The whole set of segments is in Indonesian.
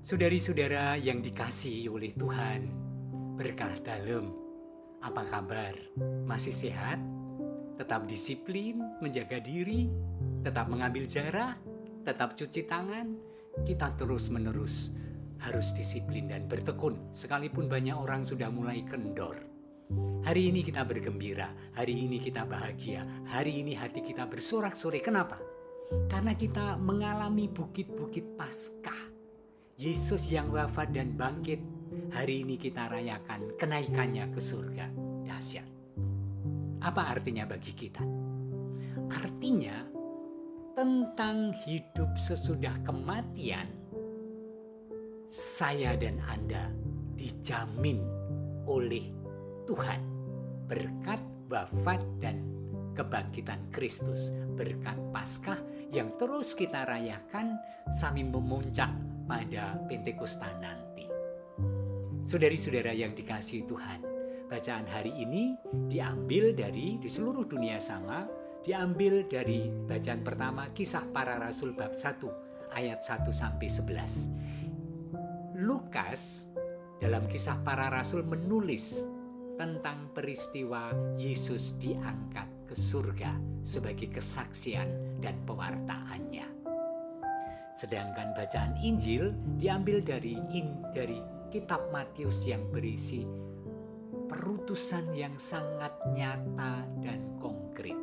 Saudari-saudara yang dikasihi oleh Tuhan, berkah dalam, apa kabar? Masih sehat? Tetap disiplin, menjaga diri, tetap mengambil jarak, tetap cuci tangan. Kita terus-menerus harus disiplin dan bertekun, sekalipun banyak orang sudah mulai kendor. Hari ini kita bergembira, hari ini kita bahagia, hari ini hati kita bersorak-sorai. Kenapa? Karena kita mengalami bukit-bukit Paskah. Yesus yang wafat dan bangkit, hari ini kita rayakan kenaikannya ke surga. Dahsyat. Apa artinya bagi kita? Artinya tentang hidup sesudah kematian, saya dan Anda dijamin oleh Tuhan berkat wafat dan kebangkitan Kristus, berkat Paskah yang terus kita rayakan sambil memuncak pada Pentakosta nanti. Saudari-saudara yang dikasihi Tuhan, bacaan hari ini diambil di seluruh dunia sama, diambil dari bacaan pertama Kisah Para Rasul bab 1 ayat 1 sampai 11. Lukas dalam Kisah Para Rasul menulis tentang peristiwa Yesus diangkat ke surga sebagai kesaksian dan pewartaannya. Sedangkan bacaan Injil diambil dari kitab Matius yang berisi perutusan yang sangat nyata dan konkret,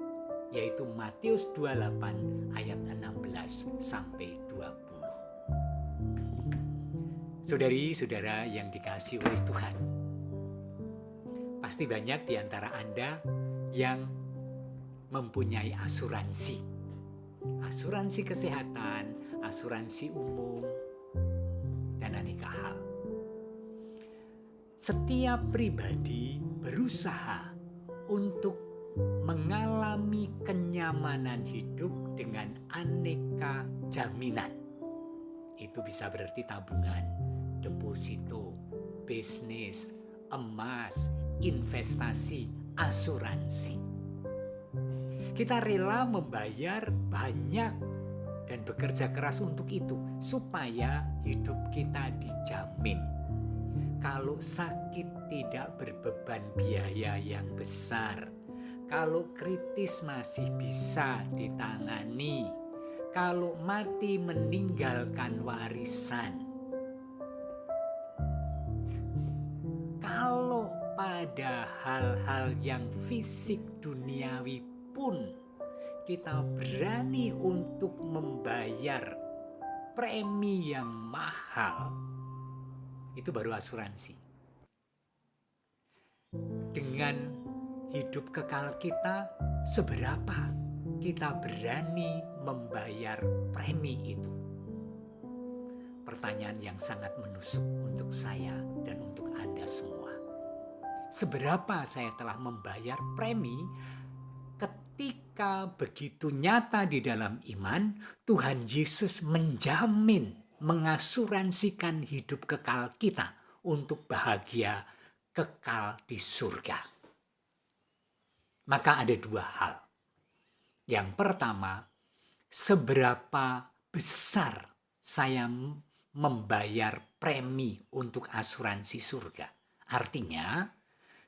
yaitu Matius 28 ayat 16 sampai 20. Saudari-saudara yang dikasihi oleh Tuhan, pasti banyak di antara Anda yang mempunyai asuransi. Asuransi kesehatan, asuransi umum, dan aneka hal. Setiap pribadi berusaha untuk mengalami kenyamanan hidup dengan aneka jaminan. Itu bisa berarti tabungan, deposito, bisnis, emas, investasi, asuransi. Kita rela membayar banyak dan bekerja keras untuk itu supaya hidup kita dijamin. Kalau sakit tidak berbeban biaya yang besar, kalau kritis masih bisa ditangani, kalau mati meninggalkan warisan. Kalau pada hal-hal yang fisik duniawi pun kita berani untuk membayar premi yang mahal, itu baru asuransi. Dengan hidup kekal kita, seberapa kita berani membayar premi itu? Pertanyaan yang sangat menusuk untuk saya dan untuk Anda semua. Seberapa saya telah membayar premi ketika begitu nyata di dalam iman, Tuhan Yesus menjamin, mengasuransikan hidup kekal kita untuk bahagia kekal di surga. Maka ada dua hal. Yang pertama, seberapa besar saya membayar premi untuk asuransi surga. Artinya,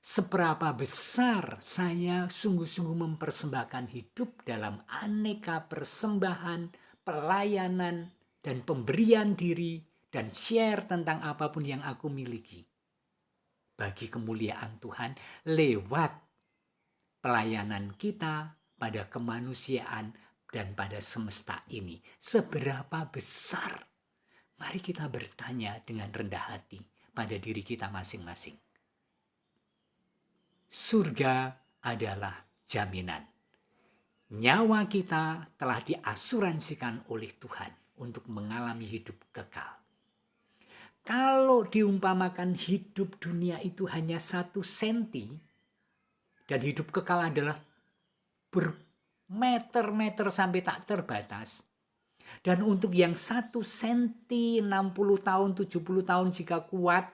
seberapa besar saya sungguh-sungguh mempersembahkan hidup dalam aneka persembahan, pelayanan, dan pemberian diri, dan share tentang apapun yang aku miliki bagi kemuliaan Tuhan lewat pelayanan kita pada kemanusiaan dan pada semesta ini. Seberapa besar? Mari kita bertanya dengan rendah hati pada diri kita masing-masing. Surga adalah jaminan. Nyawa kita telah diasuransikan oleh Tuhan untuk mengalami hidup kekal. Kalau diumpamakan hidup dunia itu hanya 1 senti, dan hidup kekal adalah bermeter-meter sampai tak terbatas, dan untuk yang 1 senti 60 tahun, 70 tahun jika kuat,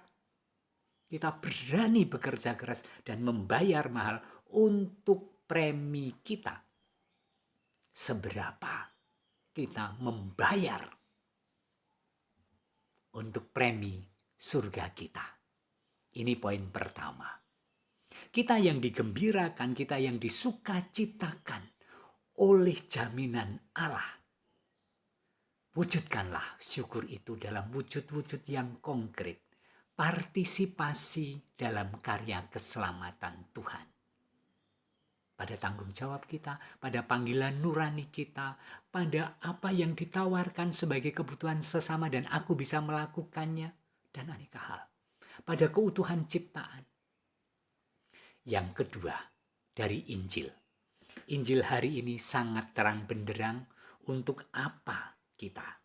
kita berani bekerja keras dan membayar mahal untuk premi kita. Seberapa kita membayar untuk premi surga kita. Ini poin pertama. Kita yang digembirakan, kita yang disukacitakan oleh jaminan Allah. Wujudkanlah syukur itu dalam wujud-wujud yang konkret. Partisipasi dalam karya keselamatan Tuhan. Pada tanggung jawab kita, pada panggilan nurani kita, pada apa yang ditawarkan sebagai kebutuhan sesama dan aku bisa melakukannya, dan aneka hal. Pada keutuhan ciptaan. Yang kedua, dari Injil. Injil hari ini sangat terang benderang untuk apa kita.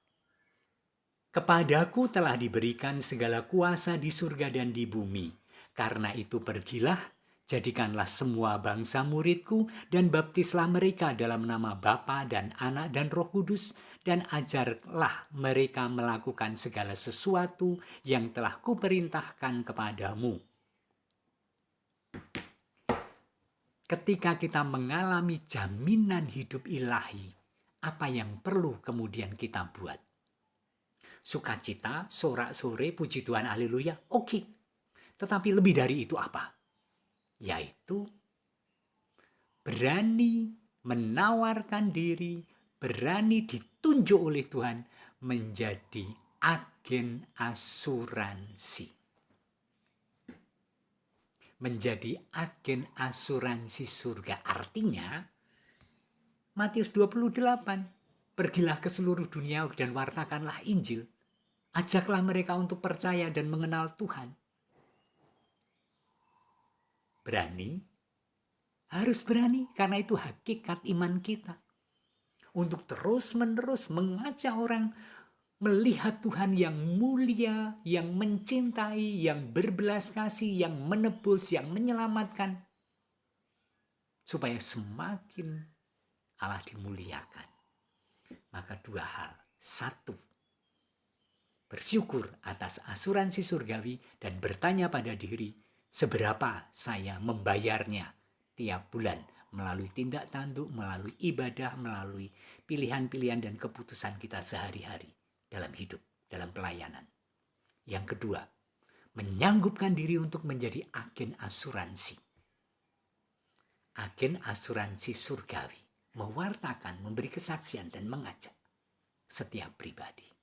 Kepadaku telah diberikan segala kuasa di surga dan di bumi. Karena itu pergilah, jadikanlah semua bangsa muridku dan baptislah mereka dalam nama Bapa dan Anak dan Roh Kudus, dan ajarlah mereka melakukan segala sesuatu yang telah kuperintahkan kepadamu. Ketika kita mengalami jaminan hidup ilahi, apa yang perlu kemudian kita buat? Sukacita, sorak-sore, puji Tuhan, haleluya, oke. Tetapi lebih dari itu apa? Yaitu berani menawarkan diri, berani ditunjuk oleh Tuhan menjadi agen asuransi. Menjadi agen asuransi surga. Artinya, Matius 28, pergilah ke seluruh dunia dan wartakanlah Injil. Ajaklah mereka untuk percaya dan mengenal Tuhan. Berani, harus berani, karena itu hakikat iman kita. Untuk terus-menerus mengajak orang melihat Tuhan yang mulia, yang mencintai, yang berbelas kasih, yang menebus, yang menyelamatkan. Supaya semakin Allah dimuliakan. Maka dua hal. Satu, bersyukur atas asuransi surgawi dan bertanya pada diri, seberapa saya membayarnya tiap bulan melalui tindak tanduk, melalui ibadah, melalui pilihan-pilihan dan keputusan kita sehari-hari dalam hidup, dalam pelayanan. Yang kedua, menyanggupkan diri untuk menjadi agen asuransi. Agen asuransi surgawi, mewartakan, memberi kesaksian dan mengajak setiap pribadi.